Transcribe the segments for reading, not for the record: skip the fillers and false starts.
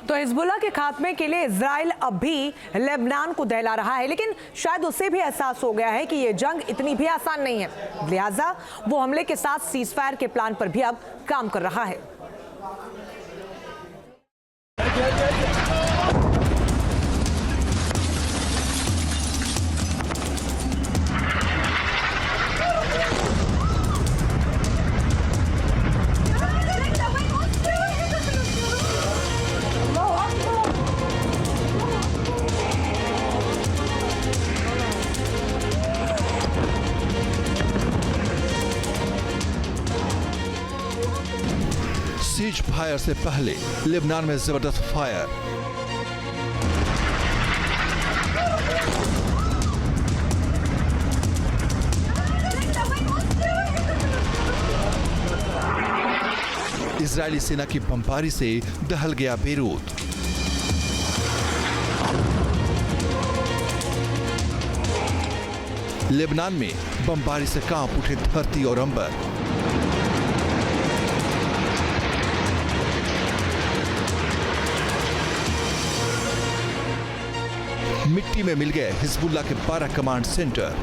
तो हिजबुल्लाह के खात्मे के लिए इजराइल अब भी लेबनान को दहला रहा है, लेकिन शायद उसे भी एहसास हो गया है कि ये जंग इतनी भी आसान नहीं है। लिहाजा वो हमले के साथ सीजफायर के प्लान पर भी अब काम कर रहा है। सीज फायर से पहले लेबनान में जबरदस्त फायर। इजरायली सेना की बमबारी से दहल गया बेरूत। लेबनान में बमबारी से कांप उठे धरती और अंबर। मिट्टी में मिल गए हिजबुल्लाह के 12 कमांड सेंटर।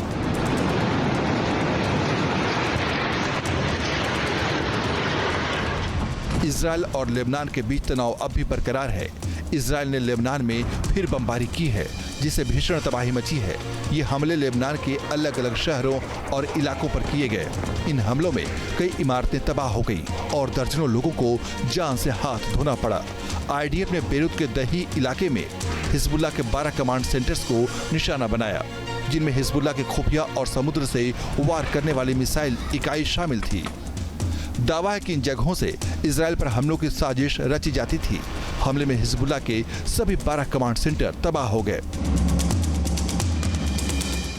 इजरायल और लेबनान के बीच तनाव अब भी बरकरार है। इजरायल ने लेबनान में फिर बमबारी की है, जिससे भीषण तबाही मची है। ये हमले लेबनान के अलग अलग शहरों और इलाकों पर किए गए। इन हमलों में कई इमारतें तबाह हो गई और दर्जनों लोगों को जान से हाथ धोना पड़ा। आईडीएफ ने बेरूत के दही इलाके में हिजबुल्लाह के 12 कमांड सेंटर्स को निशाना बनाया, जिनमें हिजबुल्लाह के खुफिया और समुद्र से वार करने वाली मिसाइल इकाई शामिल थी। दावा है कि इन जगहों से इजरायल पर हमलों की साजिश रची जाती थी। हमले में हिजबुल्लाह के सभी 12 कमांड सेंटर तबाह हो गए।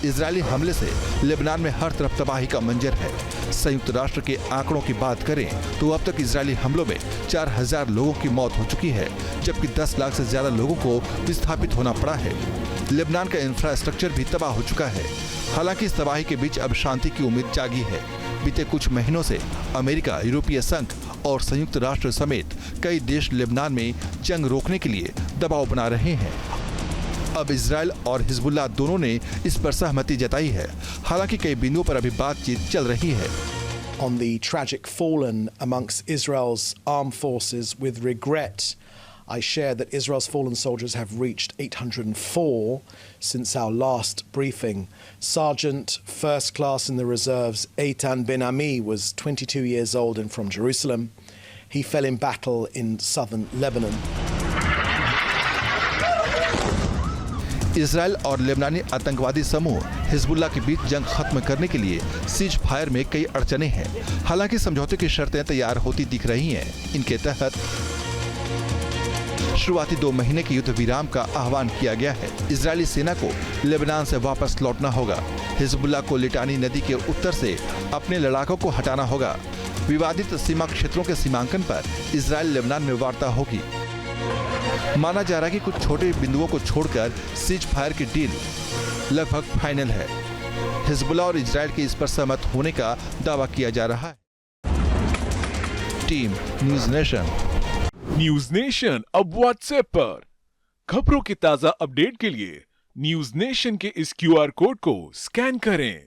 इजरायली हमले से लेबनान में हर तरफ तबाही का मंजर है। संयुक्त राष्ट्र के आंकड़ों की बात करें तो अब तक इजरायली हमलों में 4000 लोगों की मौत हो चुकी है, जबकि 10 लाख से ज्यादा लोगों को विस्थापित होना पड़ा है। लेबनान का इंफ्रास्ट्रक्चर भी तबाह हो चुका है। हालांकि इस तबाही के बीच अब शांति की उम्मीद जागी है। बीते कुछ महीनों से अमेरिका, यूरोपीय संघ और संयुक्त राष्ट्र समेत कई देश लेबनान में जंग रोकने के लिए दबाव बना रहे हैं। अब इजरायल और हिजबुल्लाह दोनों ने इस पर सहमति जताई है। हालांकि कई बिंदुओं पर अभी बातचीत चल रही है। On the tragic fallen amongst Israel's armed forces, with regret, I share that Israel's fallen soldiers have reached 804 since our last briefing. Sergeant, first class in the reserves, Eitan Ben Ami was 22 years old and from Jerusalem. He fell in battle in southern Lebanon. Israel और लेबनानी आतंकवादी समूह Hezbollah के बीच जंग खत्म करने के लिए cease fire में कई अड़चने हैं। हालांकि समझौते की शर्तें तैयार होती दिख रही हैं। इनके तहत शुरुआती 2 महीने के युद्ध विराम का आह्वान किया गया है। इजरायली सेना को लेबनान से वापस लौटना होगा। हिजबुल्लाह को लिटानी नदी के उत्तर से अपने लड़ाकों को हटाना होगा। विवादित सीमा क्षेत्रों के सीमांकन पर इजरायल लेबनान में वार्ता होगी। माना जा रहा है कि कुछ छोटे बिंदुओं को छोड़कर सीज फायर की डील लगभग फाइनल है। हिजबुल्लाह और इजरायल के इस पर सहमत होने का दावा किया जा रहा है। Team news nation. News nation अब व्हाट्सएप पर खबरों की ताजा अपडेट के लिए न्यूज नेशन के इस QR कोड को स्कैन करें।